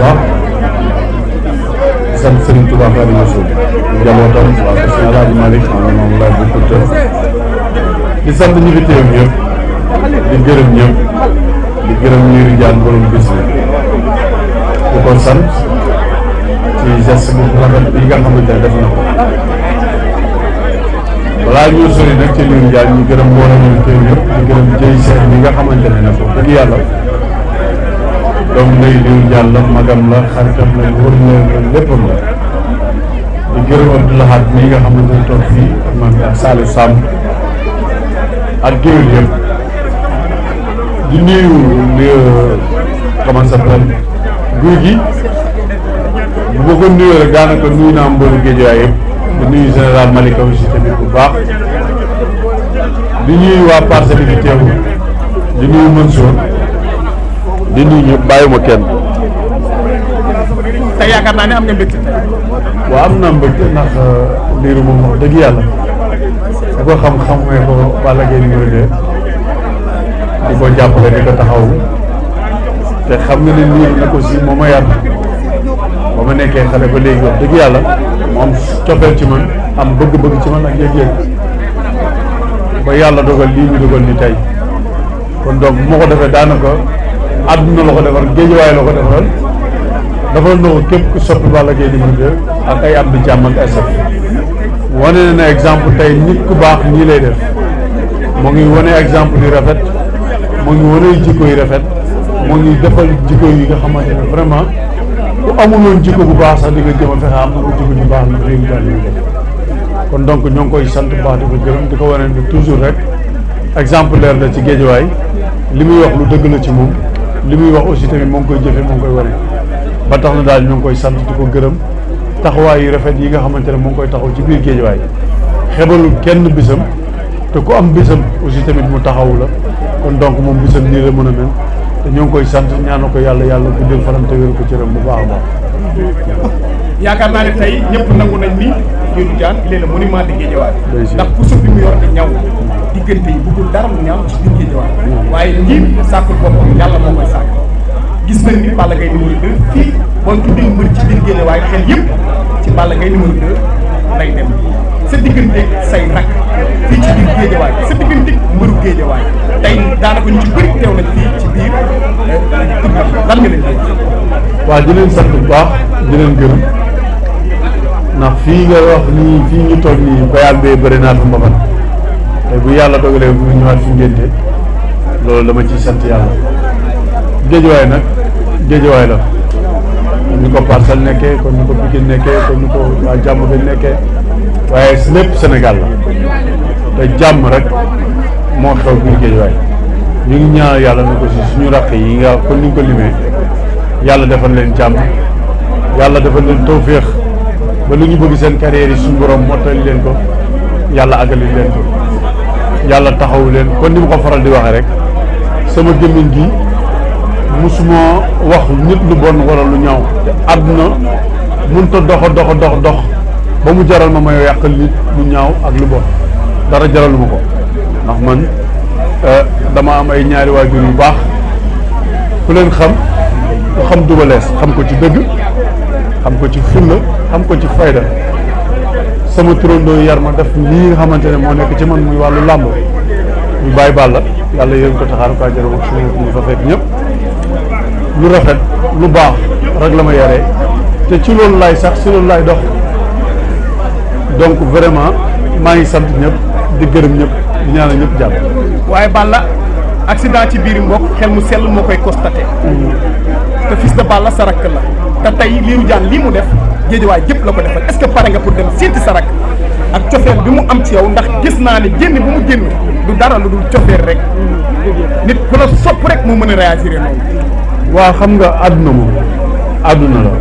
waaw sant Serigne Touba Xaadimu Rasuul njabootam waa ko Sëñ Alaaji Malick moom lay bu Kunta di sant ñi fi teew ñëpp di gërëm ñëpp di gërëm Lirou Diane borom bis bi di ko sant ci geste bu rafet bi nga xamante ne def na ko balaa ñu sori nag ci Lirou Diane ñu gërëm mbooloo ñu teew ñëpp di gërëm jëy seet bi nga xamante ne nag dëgg yàlla donc ndey Lirou Diane la magam la xaritam la wër la léppam la di gërëm Abdoulahat mi nga xamante ne toog fii ak man ak Salif Samb ak géwél yëpp di nuyu comment ça s'appelle guy gi bu ma ko nuyoo rek daanaka nuyu naa mboolu Géejawaay yëpp di nuyu général Malika aussi tamit bu baax di nuyu waa Parcelles bi teew di nuyu Mansour di nuyu ñëpp bàyyiwuma kenn. te yaakaar naa ne am nga mbégte. waaw am naa mbégte ndax Lirou moom wax dëgg yàlla da ko xam-xam mooy ko Balla Gaye numéro 2 di ko jàppale di ko taxaw te xam nga ne Lirou nag aussi moo ma yar ba ma nekkee xale ba léegi wax dëgg yàlla mu am cofeel ci man am bëgg-bëgg ci man ak yëg-yëg ba yàlla dogal lii ñu dogal ni tey kon donc bu ma ko defee daanaka àdduna la ko defar Géejawaay la ko defaral dafa na ko képp ku soppi Balla Gaye numéro 2 ak ay am di jàmm ak ay saf wane na exemple tey nit ku baax nii lay def moo ngi wane exemple yu rafet moo ngi wane jikko yu rafet moo ngi defal jikko yi nga xamante ne vraiment ku amuloon jikko bu baax sax di nga jëm a fexe am na ko jikko ju baax na réew mi daal di def kon donc ñoo ngi koy sant bu baax di ko gërëm di ko wane ne toujours rek exemplaire la ci Géejawaay li muy wax lu dëgg la ci moom li muy wax aussi tamit moo ngi koy jëfee moo ngi koy wane ba tax na daal ñoo ngi koy sant di ko gërëm taxawaay yu rafet yi nga xamante ne moo ngi koy taxaw ci biir Géejawaay xebalul kenn bisam te ku am bisam aussi tamit mu taxawu la kon donc moom bisam nii la mën a mel te ñoo ngi koy sant ñaanal ko yàlla guddal fanam te wér ko cëram bu baax a baax. yaakaar naa ne tey ñëpp nangu nañ ni Lirou Diane il est le monument de Géejawaay ndax puso bi mu yor di ñaw diggante yi bëggul dara mu ñaaw ci biir Géejawaay waaye njiit sàkkul boppam yàlla moo koy sàkk gis nañ ni Balla Gaye numéro 2 fii bon tuddee mbër ci biir Géejawaay xel yëpp ci Balla Gaye numéro 2 lay dem sa diggante say rak fii ci biir Géejawaay sa diggante mbëru Géejawaay tey daanaka ñu ci bëri teew nañ fii ci biir lan nga leen di. waaw di leen sant bu baax di leen gërëm ndax fii nga wax nii fii ñu toog nii bayal bee bëri naa fi mbapat te bu yàlla dogalee bu ñu ñëwaat fi ngénte loolu dama ciy sant yàlla Géejawaay nag Géejawaay la ni ko Parcelles nekkee kon ni ko Pikine nekkee kon ni ko waa jàmm bi nekkee waaye lépp Sénégal la te jàmm rek moo xew biir Géejawaay ñu ngi ñaan yàlla na ko si suñu rakk yi nga kon ni nga ko limee yàlla defal leen jàmm yàlla defal leen tawféex ba lu ñu bëgg seen carrière yi suñu borom mottali leen ko yàlla àggali leen ko yàlla taxawu leen kon ni ma ko faral di waxee rek sama gémmiñ gi musuma wax nit lu bon wala lu ñaaw te àdduna mënut a dox ba mu jaral ma may yàqal nit lu ñaaw ak lu bon dara jaralu ma ko ndax man dama am ay ñaari waajur yu baax ku leen xam ku xam Double Less xam ko ci dëgg xam ko ci fulla xam ko ci fayda sama turandoo yar ma def lii nga xamante ne moo nekk ci man muy wàllu làmb ñu bàyyi Balla yàlla yéen ko taxaar ko àjjana ak suñu ñu fa fekk ñëpp lu rafet lu baax rek la ma yaree te ci loolu laay sax ci loolu laay dox donc vraiment maa ngi sant ñëpp di gërëm ñëpp di ñaanal ñëpp jàmm. waaye Balla accident ci biir mbokk xel mu sell moo koy constaté te fils de Balla sa rakk la te tey Lirou Diane lii mu def Géejawaay jëpp la ko defal est-ce que pare nga pour dem seeti sa rakk ak cofeel bi mu am ci yow ndax gis naa ne génn bu mu génn du dara lu dul cofeel rek nit ku la sopp rek mu mën a réagir noonu. waaw xam nga àdduna moom àdduna la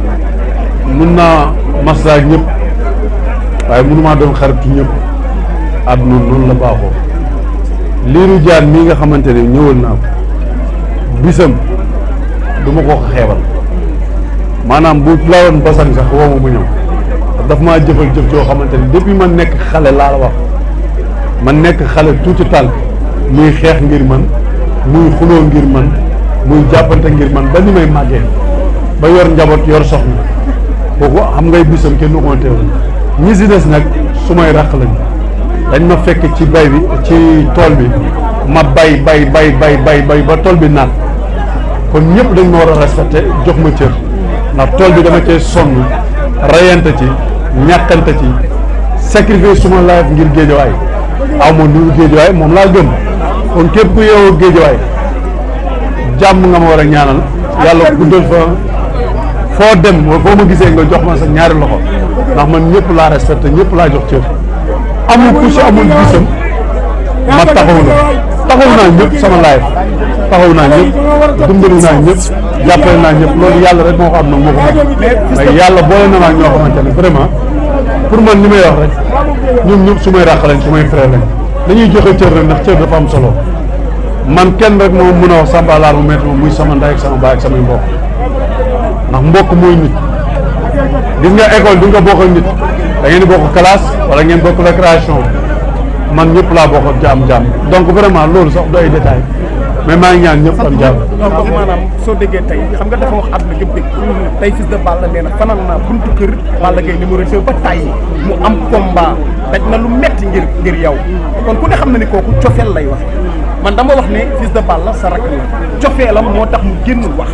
mun naa maslaa ñëpp waaye mënumaa doon xaritu ñëpp àdduna noonu la baaxoo Lirou Diane mii nga xamante ne ñëwal naa ko bisam du ma ko xeebal maanaam bu lawoon basan sax woo ma mu ñëw daf maa jëfal jëf joo xamante ne depuis ma nekk xale laa la wax ma nekk xale tuuti tànk muy xeex ngir man muy xuloo ngir man muy jàppante ngir man ba ni may màggee ba yor njaboot yor soxna kooku xam ngay bisam kenn du ko teew ñi si des nag su may raq lañ dañ ma fekk ci bay bi ci tool bi ma bay ba tool bi naat kon ñëpp dañ ma war a respecté jox ma cër ndax tool bi dama cee sonn rayante ci ñàkkante ci sacrifice suma life ngir géejawaay aw ma lu géejawaay moom laa gëm kon képp ku yeewoo géejawaay jàmm nga ma war a ñaanal yàlla guddal fa foo dem foo ma gisee nga jox ma sa ñaari loxo ndax man ñëpp laa respecté ñëpp laa jox cër amul ku si amul gisam ma taxaw naa ñëpp sama life taxaw naa ñëpp dimbali naa ñëpp jàppale naa ñëpp loolu yàlla rek moo ko am nag moo ko mais yàlla boole na ma ñoo xamante ne vraiment pour man ni may wax rek ñoom ñëpp su may ràq lañ su may frère lañ dañuy joxe cër rek ndax cër dafa am solo man kenn rek moo mën a wax Samba Laar mu métti ma muy sama ndey ak sama baay ak samay mbokk ndax mbokk mooy nit gis nga école di nga bokk ak nit da ngeen di bokk classe wala ngeen bokk récréation man ñëpp laa bokk ak jaam donc vraiment loolu sax du ay détails mais maa ngi ñaan ñëpp am jàmm. donc maanaam soo déggee tey xam nga dafa wax àdduna gépp dégg tey Fils de Balla nee na fanaan naa buntu kër Balla Gaye numéro 2 ba tàyyi mu am combat daj na lu metti ngir yow kon ku ne xam na ni kooku cofeel lay wax man dama wax ne Fils de Balla sa rakk la cofeelam moo tax mu génnul wax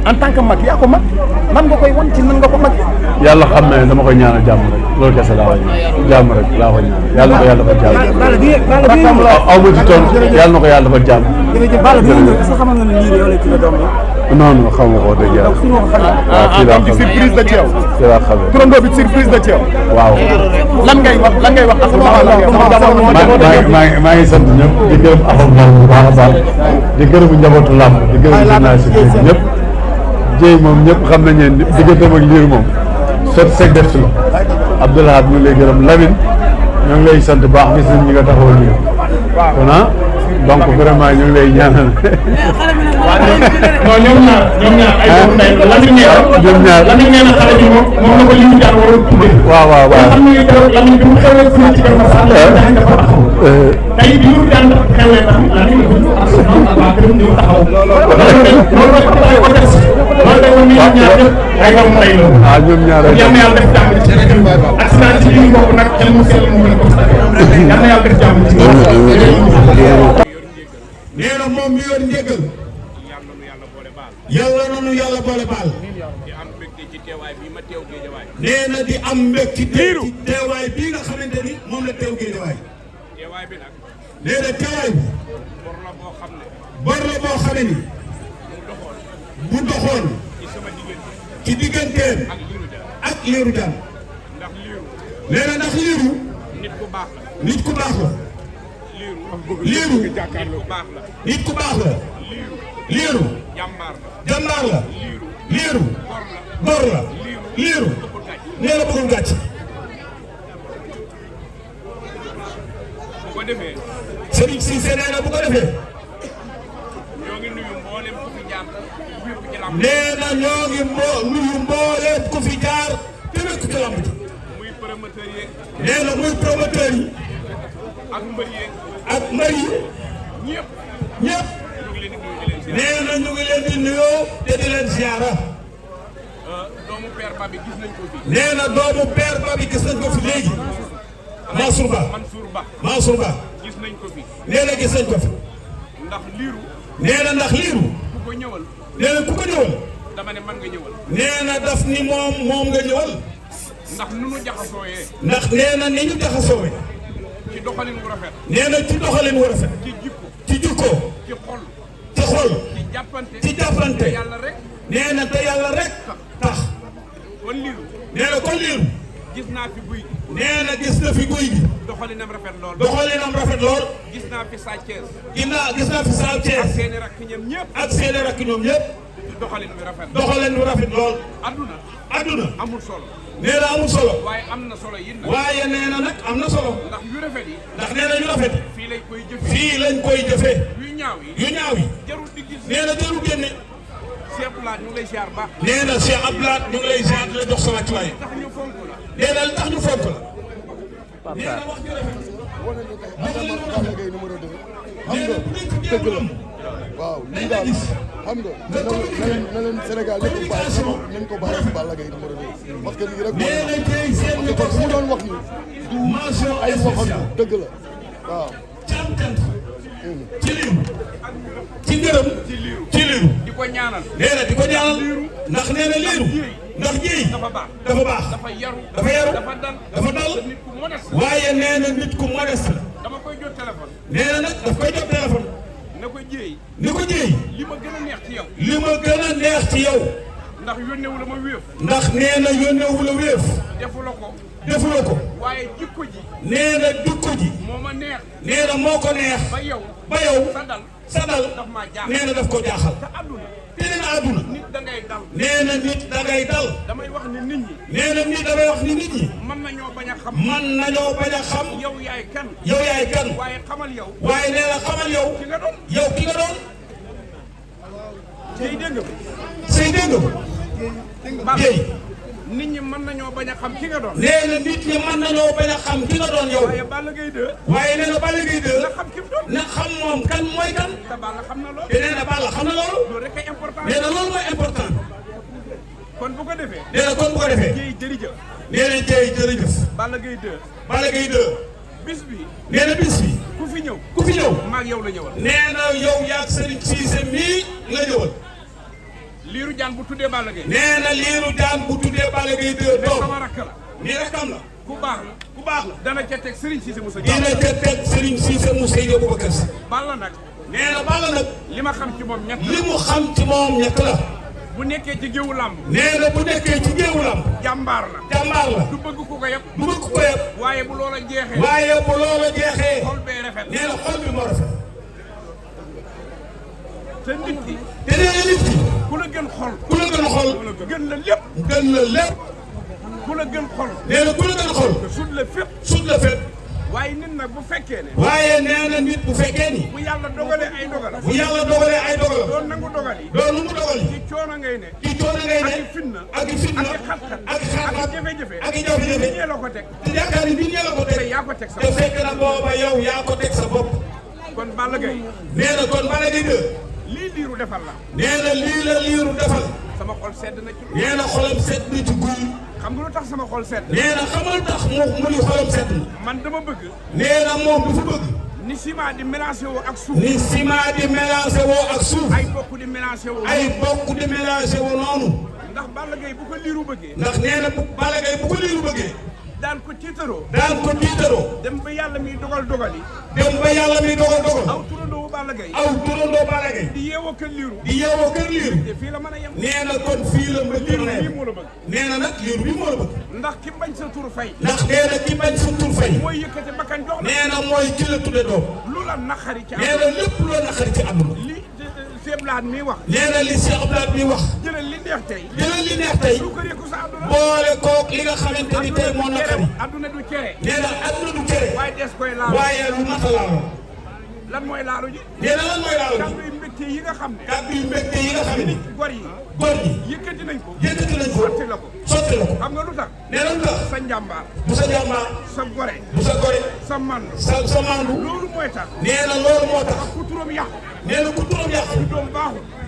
en tant que mag yaa ko mag nan nga koy wan ci nan nga ko mag. yàlla xam ne dama koy ñaanal jàmm rek loolu kese laa koy ñaan jàmm rek laa koy ñaan yàlla na ko yàlla dafa jàmm. aw ma ci tool yàlla na ko yàlla dafa jàmm. jërëjëf Balla bi nga ñëw est-ce que xamal nga ne lii yow la ci la doom yi. non non xaw ma ko dëgg yàlla. waaw fii laa xam surprise de ci yow. fii laa xamee turandoo bi surprise de ci yow. waaw. lan ngay wax ak maa ngi sant ñëpp di gërëm axam bu baax a baax di gërëm njabootu làmb di gërëm journaliste bi ñëpp jéy moom ñëpp xam nañ ne digganteem ak liir moom sot seg def si la Abdoulaye ñu ngi lay gërëm Lamine ñoo ngi lay sant baax gis nañ ñi nga taxawal ñu kon donc vraiment ñu ngi lay ñaanal non ñoom ñaar ay doom ndey Lamine nee na xale bi moom la ko li ñu daan waroon tuddee waaw xam nga keroog Lamine bi mu xewee fii ci Kër Masar dafa taxaw tey bi ñu daan xewee tam Lamine ko waa këram ñu taxaw loolu day woon ni ñaar ñëpp ay doom ndey la ñoom ñaar yal na yàlla def jàmm ci accident ci li ñu bokk nag xel mu sell mu gën ko yal na yàlla def jàmm ci nee na moom mi yor njëgal yàlla nanu yàlla boole baal nee na di am mbég ci teewaay bii nga xamante ni moom la teew géejawaay nee na teewaay bi bor la boo xame ni bu doxoon ci digganteem ak liiru jaan nee na ndax liiru nit ku baax la liiru nit ku baax la liiru jàmbaar la liiru gor la liiru nee na bëggul gàcc Serigne Cissé nee na bu ko defee nee na ñoo ngi nuyu mbooleem ku fi jaar te nekk ci lamb ji nee na muy promoteur yi ak mbër yi ñëpp nee na ñu ngi leen di nuyoo te di leen ziara nee na doomu père Babi gis nañ ko fi léegi Mansour Ba nee na gis nañ ko fi nee na ndax liiru nee na ku ko ñëwal nee na daf ni moom nga ñëwal ndax nee na ni ñu jaxasoowee ci doxalin wu rafet nee na ci doxalin wu rafet ci jikko ci xol ci jàppante nee na te yàlla rek tax nee na kon liiru gis naa fi guy gi nee na gis na fi guy gi doxalinam rafet lool gis naa fi Sa Thiès gis naa fi Sa Thiès ak seeni rakk ñoom ñëpp doxalin wi rafet lool adduna amul solo nee na amul solo waaye am na solo yi nag waaye nee na nag am na solo ndax yu rafet yi ndax nee na yu rafet fii lañ koy jëfee yu ñaaw yi jarul di gis nee na jarul génne Cheikh Abdoulaye ñu ngi lay ziar baax nee na Cheikh Abdoulaye ñu ngi lay ziar di la jox sa wàccuwaay tax ñu fonk la nee na li tax ñu fonk la nee na wax ju rafet nee na bu nekk dëgg la waaw lii daal xam nga na leen Sénégal ñëpp bàyyi nañ ko bàyyi si Balla Gaye numéro 2 parce que lii rek moo ne parce que mu doon wax ni du ay waxam dëgg la waaw ci liiru ci ngërëm ci liiru di ko ñaanal nee na di ko ñaanal ndax nee na liiru ndax jéey dafa baax dafa yaru dafa dal nit ku modeste waaye nee na nit ku modeste la dama koy jot téléphone nee na nag daf koy jot téléphone na ko jéey ni ko jéey li ma gën a neex ci yow li ma gën a neex ci yow ndax yónnewu la ma wéef ndax nee na yónnewu la wéef defula ko waaye jikko ji nee na jikko ji moo ma neex nee na moo ko neex ba yow sa dal daf maa jaaxal nee na daf ko jaaxal te àdduna te nee na àdduna nit da ngay dal nee na nit da ngay dal damay wax ni nit ñi nee na nit damay wax ni nit ñi mën nañoo bañ a xam yow yaay kan waaye xamal yow waaye nee na xamal yow ki nga doon jéy dégg nga sëy dégg nga jéy nit ñi mën nañoo bañ a xam ki nga doon nee na nit ñi mën nañoo bañ a xam ki nga doon yow waaye Balla Gaye 2 waaye nee na Balla Gaye 2 na xam ki mu doon na xam moom kan mooy kan te Balla xam na loolu te nee na Balla xam na loolu loolu rek ay important nee na loolu mooy important kon bu ko defee nee na kon bu ko defee jéy jërëjëf nee na jéy jërëjëf Balla Gaye 2 Balla Gaye 2 bis bi nee na bis bi ku fi ñëw maag yow la ñëwal nee na yow yaag Serigne Cissé mii nga ñëwal liiru jaan bu tuddee Balla Gaye nee na liiru jaan bu tuddee Balla Gaye 2 doom sama rakk la nii rakam la ku baax la dana ca teg Serigne Cissé Moussa dina ca teg Serigne Cissé Moussa Boubacar Sy Balla nag nee na Balla nag li ma xam ci moom ñett li mu xam ci moom ñett la bu nekkee ci géewu làmb nee na bu nekkee ci géewu làmb jàmbaar la du bëgg ku ko yëpp waaye bu loola jeexee xol bee rafet nee na xol bi moo rafet te nit ki te nee na nit ki ku la gën xol gën la lépp ku la gën xol nee na ku la gën xol sut la fépp waaye nit nag bu fekkee ne waaye nee na nit bu fekkee ni bu yàlla dogalee ay dogalam doon nangu dogal yi ci coono ngay ne ak i fitna ak i xat-xat ak i jafe-jafe nit ñee la ko teg te yaakaar ni nit ñee la ko teg te yaa ko teg sa te fekk na booba yow yaa ko teg sa bopp kon Balla Gaye nee na kon Balla Gaye 2 lii liiru defal la nee na lii la liiru defal sama xol sedd na ci nee na xolam sedd na ci guy xam nga lu tax sama xol sedd nee na xamal tax mu ni xolam sedd na man dama bëgg nee na moom du fa bëgg ni ciment di mélangé woo ak suuf ni ciment di mélangé woo ak suuf ay bokk di mélangé woo noonu ndax Balla Gaye bu ko liiru bëggee ndax nee na Balla Gaye bu ko liiru bëggee daan ko tiitaroo dem ba yàlla mi dogal aw turandoo Balla Gaye di yeewoo kër liiru te fii la mën a yem nee na kon fii la liiru bii moo la bëgg nee na nag liiru bii moo la bëgg ndax ki bañ sa tur fay ndax nee na ki bañ sa tur fay mooy yëkkati bakkan jox la nee na mooy ki la tudde doom lu la naqari ci nee na lépp lu la naqari ci àdduna li Cheikh Blade mi wax nee na li Cheikh Blade mi wax jëlal li neex tey lu ko yëkku sa àdduna boole kook li nga xamante ni tey moo naqari àdduna du cere nee na àdduna du cere waaye des koy laal waaye lu mat a laal lan mooy laalu ji nee na lan mooy laalu ji kàddu yu mbégte yi nga xam ne gor yi yëkkati nañ ko sotti la ko xam nga lu tax nee na lu tax sa njàmbaar sa gore sa mandu sa mandu loolu mooy tax nee na loolu moo tax ku turam yàqu nee na ku turam yàqu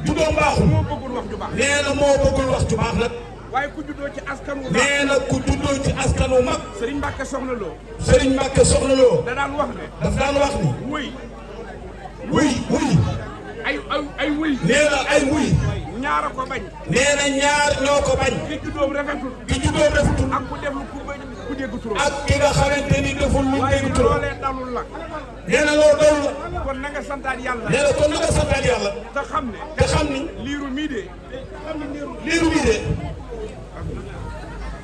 du doom baaxul moo bëggul wax ju baax nee na moo bëggul wax ju baax nag waaye ku juddoo ci askan wu nee na ku juddoo ci askan wu mag Serigne Mbacke Soxna Lo da daan wax ni wuy ay wuy nee na ay wuy ñaara ko bañ nee na ñaar ñoo ko bañ ki juddoom rafetul ak ku def lu ku dégg turam ak ki nga xamante ni deful lu dégg turam loolee dalul la nee na loolu dalul la kon na nga santaat yàlla nee na kon na nga santaat yàlla te xam ni liiru mii de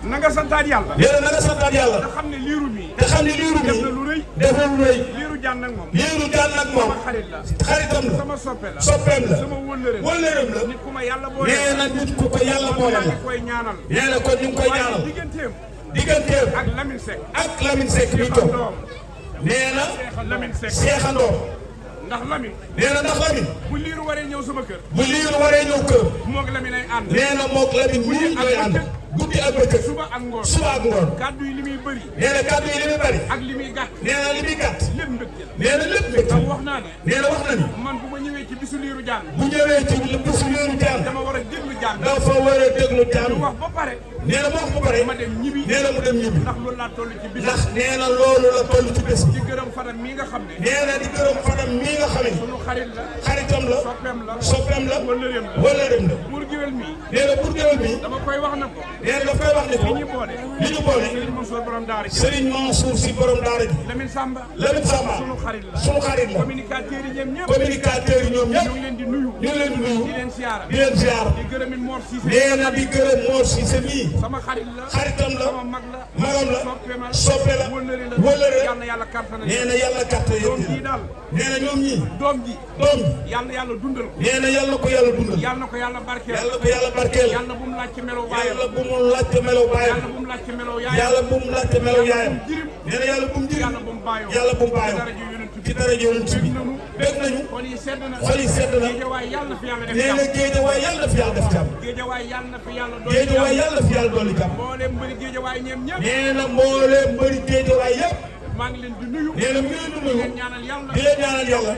na nga santaat yàlla nee na na nga santaat yàlla te xam ne liiru mii def na lu rëy liiru jaan nag moom sama xaritam la sama soppeem la sama wëllëreem la nit ku ma yàlla boole nee na nit ku ko yàlla boole la koy ñaanal nee na kon ñu ngi koy ñaanal digganteem ak Lamine Seck mi toog nee na seexandoom ndax Lamine nee na ndax Lamine bu liiru waree ñëw sama kër moog Lamine ay ànd nee na ñooy ànd guddi guddi ak bëccëg suba ak ngoon suba ak ngoon kàddu yi li muy bëri nee na kàddu yi li muy bëri ak li muy gàtt nee na li muy gàtt lépp mbégte la nee na lépp mbégte ndax wax naa ne nee na wax na ni man bu ma ñëwee ci bisu liiru jaan bu ñëwee ci bisu liiru jaan dama war a déglu jaan dafa war a déglu jaan wax ba pare nee na wax ba pare ma dem ñibbi nee na mu dem ñibbi ndax loolu laa toll ci bis ndax nee na loolu la toll ci bés di gërëm Fadam mii nga xam ne nee na di gërëm Fadam mii nga xam ne sunu xarit la xaritam la soppeem la wëllëreem la pour géwél mi nee na pour géwél mi dama koy wax na ko nee na daf koy wax ne ko li ñu boole Serigne Mansour borom daara ji Serigne Mansour si borom daara ji Lamine Samba sunu xarit la communicateur yi ñoom ñëpp communicateur yi ñoom ñëpp ñu ngi leen di nuyu di leen siyaara di gërëm Mor Cissé nee na di gërëm Mor Cissé mii sama xarit la xaritam la sama mag la magam la soppe la wëllëre yàlla yàlla kàttan nee na yàlla kàttan doom ji daal nee na ñoom ñii doom ji yàlla dundal ko nee na yàlla ko yàlla dundal yàlla ko yàlla barkeel yàlla bu mu laaj ci melo baayam yàlla bu mu laaj ci melo baayam yàlla bu mu laaj ci melo yaayam yàlla bu mu laaj ci melo yaayam nee na yàlla bu mu jirim yàlla bu mu baayoo yàlla bu mu baayoo ci dara yonent bi bég nañu xol yi sedd na Géejawaay yàlla na fi yàlla def nee na Géejawaay yàlla na fi yàlla def jàmm Géejawaay yàlla na fi yàlla Géejawaay yàlla na fi yàlla dolli jàmm mbooleem mbëri Géejawaay ñeem ñëpp nee na mbooleem mbëri Géejawaay yëpp maa ngi leen di nuyu nee na mu ngi leen di nuyu di leen ñaanal yàlla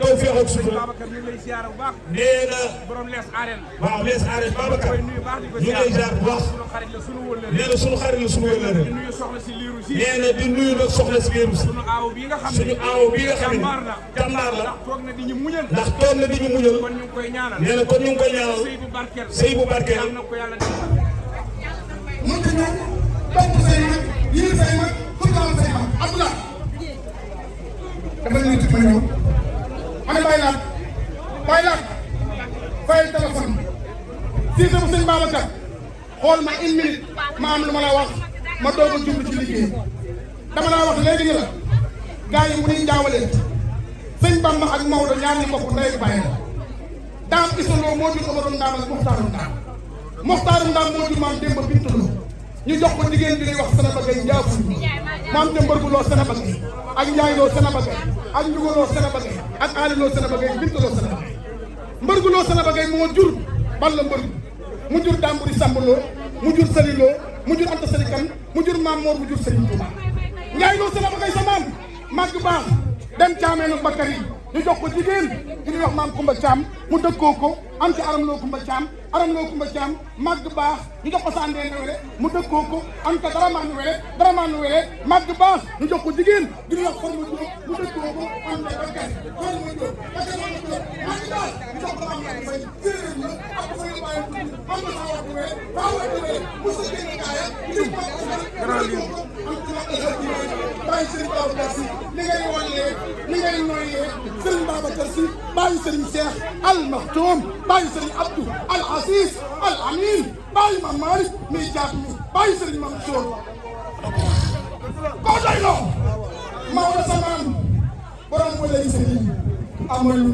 taw féex ak sutura Babacar ñu ngi lay ziar bu baax nee na borom lees arène waaw lees arène Babacar koy nuyu baax di ko ñu ngi lay ziar bu baax sunu xarit la sunu wëllëre nee na sunu xarit la sunu wëllëre di nuyu soxna si liiru si nee na di nuyu nag soxna si liiru si sunu aaw bi nga xam ne suñu aaw bi nga xam ne jàmbaar la toog na di ñu muñal ndax toog na di ñu muñal kon ñu ngi koy ñaanal nee na kon ñu ngi koy ñaanal sëy bu barkeel yàlla na ko yàlla def mënta ñëw topp say mag yéen say mag suturaal say mag Abdoulaye dafa ñu nit ma ñëw ana bàyyi laat fay téléphone si sama sëñ Babacar xool ma une minute ma am lu ma la wax ma doog a jublu ci liggéey dama laa wax léegi ni la gars yi mu ni njaawalee sëñ Bamba ak Maodo ñaar ñi bokk ndey bàyyi la daam isoloo moo jur Omaro Ndaam ak Moxtaaru Ndaam moo jur maam Demba Bintuloo ñu jox ko jigéen bi ñuy wax Sénéba Gueye njaafuñ maam Demba Loo Sénéba Gueye ak Njaay Loo Sénéba Gueye ak Njugo Loo Sénéba Gueye ak Ali Loo Sénéba Gueye Bintuloo Sénéba Gueye Mbërgu Loo Sénéba Gueye moo jur Balla Mbërgu mu jur Damburi Sambaloo mu jur Sali Loo mu jur Anta Sali Kan mu jur Maam Moor mu jur Sëriñ Tuuba Njaay Loo Sénéba Gueye sa maam màgg baax dem caameenu Bakar yi ñu jox ko jigéen di ñuy wax maam Kumba Caam mu dëkkoo ko am ci aram loo Kumba Caam màgg baax ñu jox ko Sandee Newele mu dëkkoo ko am ca Daramaa Newele màgg baax ñu jox ko jigéen di ñuy wax Forma Jóob mu dëkkoo ko am ca Bakar Forma Jóob màgg baax ñu jox ko am na fay séeréer la ak fay bàyyi tudd am na sa wax Newele faa wax Newele mu sa génn gaaya ñu ko am bàyyi Sëriñ Babacar Si li ngay wallee li ngay noyyee Sëriñ Babacar Si bàyyi Sëriñ Cheikh Al Maktoum bàyyi Sëriñ Abdou Al Aziz Al Amin bàyyi Mam Malick mi jaab mi bàyyi Sëriñ Mansour koo doy loo Maodo Samaan borom walay sëriñ amalu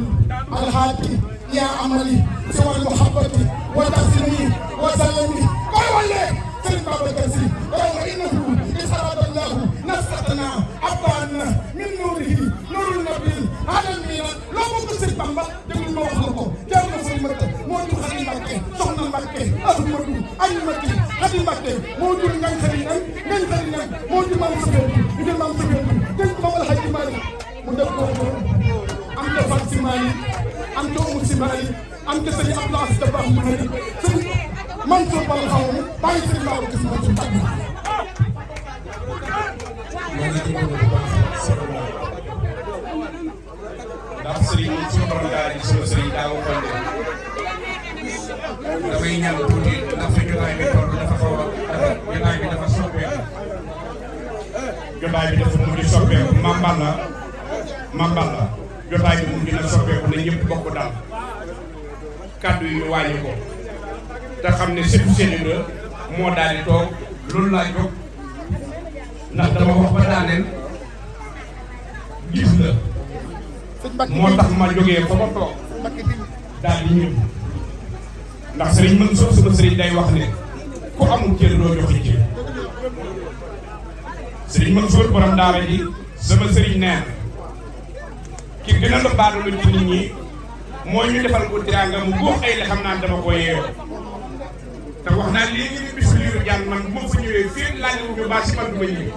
alhaaki yaa amali si wal muhabbati wa tasimi wa salami koy wallee Sëriñ Babacar Si borom wa innahu isharadallahu nasatana abbaana min nuurihi nuurul nabil alamina loo bëgg Sëriñ Bamba déglu ma wax la ko teew na Sëriñ Mbacke moo jur Xadi Mbacke soxna Mbacke Ahmadu Alimati Xadi Mbacke moo jur ngañ xëri nañ moo jur maam Sëriñ ñu jël maam Sëriñ dégg ko Mamal Hadji Malick mu def ko am ca Fat Si Malick am ca Oumou Si Malick am ca Sëriñ Abdou Aziz Dabakh Malick Sëriñ Mansour Bal xaw ma bàyyi Sëriñ Babacar Si Mansour tàgg ndax sëriñ suñu borom daal di sunu sëriñ daa waxoon ne damay ñaan tuuti ndax fi jotaay bi toll dafa xaw a jotaay bi dafa soppeeku jotaay bi dafa mujj soppeeku mambal la jotaay bi mujj na soppeeku na ñëpp bokk daal kàddu yi ñu wàññi ko te xam ne sëtu seen la moo daal di toog loolu laa jóg ndax dama wax ba daaneel gis la moo tax ma jógee fa ma toog daal di ñëw ndax sëriñ Mansour sama sëriñ day wax ne ku amul cër doo joxe cër sëriñ Mansour borom daara ji sama sëriñ neen ki gën a la baadalu ci nit ñi mooy ñu defal ko tiraanga mu góox ay la xam naa dama ko yeewoo te wax naa léegi ni bisu Lirou Diane man bu ma fa ñëwee fii laaj wu ñu baa si man du ma ñëw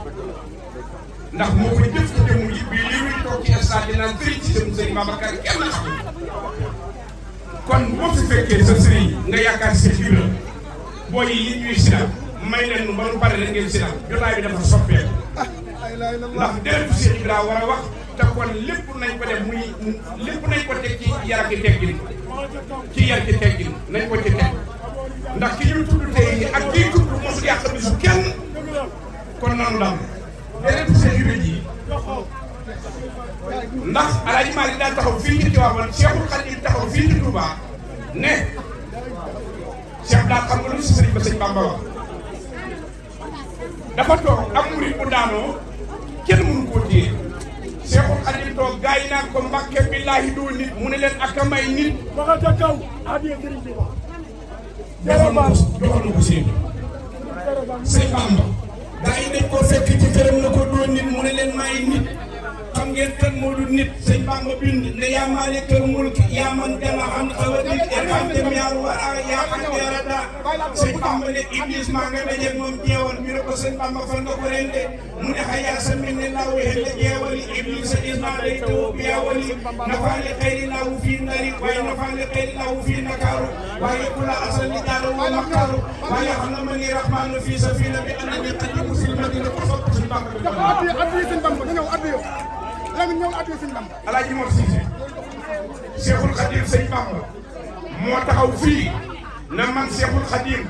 ndax moo ko jëf ci jëmm ji bii Lirou di toog ci stade di naan sëriñ ci jëm sëriñ Babacar kenn xamul kon boo fi fekkee sa sëriñ nga yaakaar si Ibra booy yi ñuy sinal may leen nu ba nu pare leen ngeen sinal jotaay bi dafa soppeeku ndax deretu Cheikh Ibra war a wax te kon lépp nañ ko def muy lépp nañ ko teg ci yar ak teggin ci yar ci teggin nañ ko ci teg ndax ki ñu tudd tey ak kii tudd mosu yàq bisu kenn kon nanu dam deretu Cheikh Ibra ji ndax Alaaji Maalik daal taxaw fii ci Tiwaawan Cheikhul Khadim taxaw fii ci Touba ne Cheikh daal xam nga lu si sëriñ ba sëñ Bamba wax dafa toog am murid bu daanoo kenn mënu koo téye Cheikhul Khadim toog gaa yi naan ko Mbàkke billaahi doo nit mu ne leen ak a may nit waxata kaw adiya sëriñ bi joxoon na ko sëriñ Bamba gaa yi dañ koo fekk ci këram na ko doo nit mu ne leen may nit xam ngeen kan moo du nit sëñ Bamba bind ne yaa maalikal mulki yaa man jala an xawadit irham jamial wara yaa xam yarada sëñ Bamba ne Iblis maa nga dajeeg moom jeewal ñu ne ko sëñ Bamba fan nga ko rende mu ne xayaa sa min ne law helle jeewali Iblis isma day taw biyawali nafaale xeyri lawu fii ndari waaye nafaale xeyri lawu fii Ndakaaru waaye kula asal li daaro wa makaaru waaye xam na ma ni rahmanu fii safina bi anani xadimu sil madina ko sopp sëñ Bamba addiya sëñ Bamba nga ñëw addiya la nga ñëw addiya sëñ Bamba Alaaji Mor Cissé Cheikhul Khadim sëñ Bamba moo taxaw fii na man Cheikhul Khadim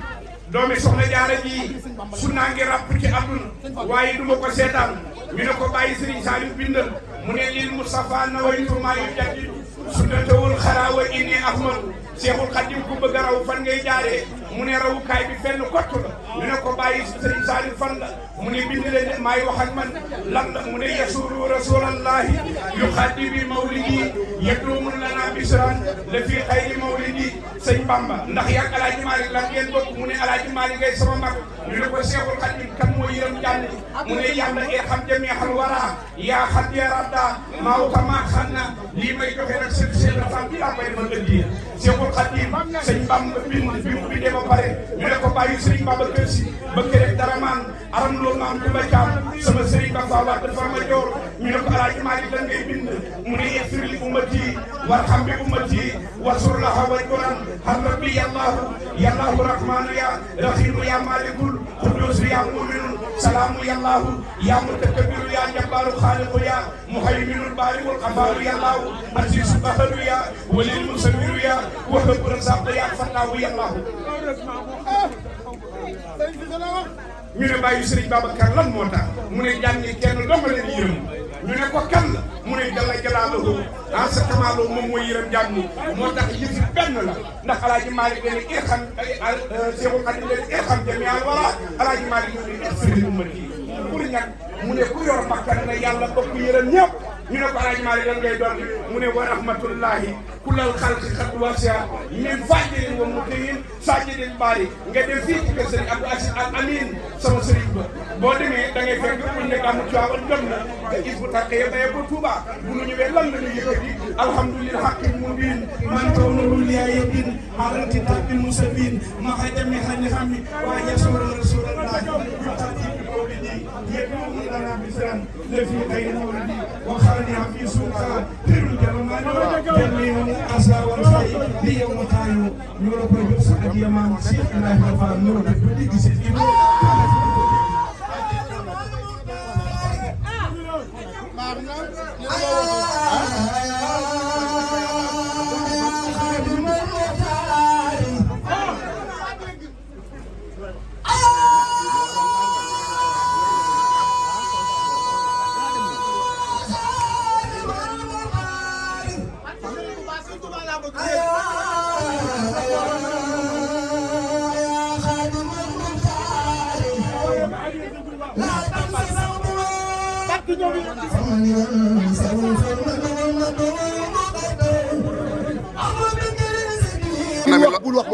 doomi soxna Jaara ji su naa ngi ràpp ci àdduna waaye du ma ko seetaan ñu ne ko bàyyi Serigne Saliou bindal mu ne lil Moustapha nawaytu maa yu jaddi sunnatawul xaraawa inni ahmadu Cheikhul Khadim ku bëgg a raw fan ngay jaaree mu ne rawukaay bi fenn kott la ñu ne ko bàyyi Serigne Saliou fan la mu ne bind leen maay wax ak man lan la mu ne yasuru rasulallahi yu xaddi bi mawlidi yeddumun lana bisran la fii xayri mawlidi sëñ Bamba ndax yàgg Alaaji Maalik lan ngeen bokk mu ne Alaaji Maalik ngay sama mag ñu ne ko Cheikhul Khadim kan moo yërëm jàmm mu ne yàlla irham jami'al wara yaa xat ya radda maaw kama xanna lii may joxe nag seen rafet bi laa koy defal ëllëg Cheikhul Khadim sëñ Bamba bind bi mu bindee ba pare ñu ne ko bàyyi Sëriñ Baba Kër Si ba kër dara maan aram loolu maam Kumba Caam sama sëriñ ba faa wax dafa ma joor ñu ne ko Alaaji Maalik lan ngay bind mu ne yasir li ummati warham bi ummati wasur laha wal quran har rabbi yallahu rahmanu ya rahimu ya malikul qudus ya mu'minun salamu yallahu ya mutakabbiru ya jabbaru khaliqu ya muhayminul bari'ul qaharu yallahu azizu qaharu ya walil musawwiru ya wahab razaq ya fatahu yallahu ñu ne bàyyi Sëriñ Babacar lan moo tax mu ne jàngi kenn dong leen yërëm ñu ne ko kan la mu ne jalla jalaaluhu en sa kamaaloo moom mooy yërëm jàmm ni moo tax yëf yi benn la ndax Alaaji Maalik leen irham Cheikhul Khadim leen irham jami'al wara Alaaji Maalik leen ihfir li ummati pour ñag mu ne ku yor bakkan na yàlla bokk yërëm ñëpp ñu ne ko Alaaji Maalik lan ngay doon mu ne wa rahmatullahi kullal xalqi xat wasi'a min fajrin wa mutiyin sajidil baari nga dem fii ci kër Sëriñ Abdou Aziz Al Amin sama sëriñ ba boo demee da ngay fekk buñ ne gàmmu Tiwaawan jot na te is bu tàkkee ya bayee ba Touba bu ñu ñëwee lan la ñu yëkkati alhamdulillah haqqil mubin man kawnul ya yaqin halati tabbil musabin ma xajami xani xami wa yasura rasulullah يدعون لنا بسرا لفي خير مولدي وخرجها في سوقها تر الجرمان جميع الاسى والخير ليوم تايو نور بروس اديما سيف الله غفار نور بدي سيف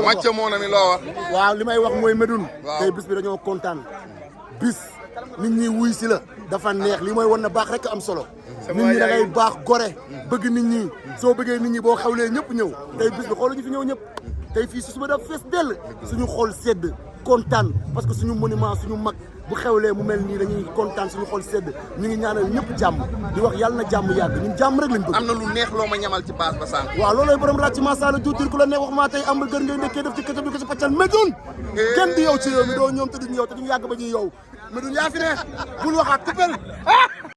wàcce moo na mi loo wax. waaw li may wax mooy Médoune. tey bis bi dañoo kontaan bis nit ñi wuy si la dafa neex li mooy wan na baax rek am solo. nit ñi da ngay baax gore bëgg nit ñi soo bëggee nit ñi boo xawlee ñëpp ñëw tey bis bi xoolu ñu fi ñëw ñëpp tey fii si suba daf fees dell suñu xol sedd kontaan parce que suñu monument suñu mag bu xewlee mu mel nii dañuy kontaan suñu xol sedd ñu ngi ñaanal ñëpp jàmm di wax yàlla na jàmm yàgg ñun jàmm rek lañ bëgg. am na lu neex loo ma ñamal ci base ba sànq. waaw loolooy borom laaj ci masala juutir ku la neex wax maa tey am gën ngay nekkee def ci këcëb di ko ci paccal Médoune kenn di yow ci réew mi doo ñoom te duñu yow te duñu yàgg ba ñuy yow Médoune yaa fi ne bul waxaat coupel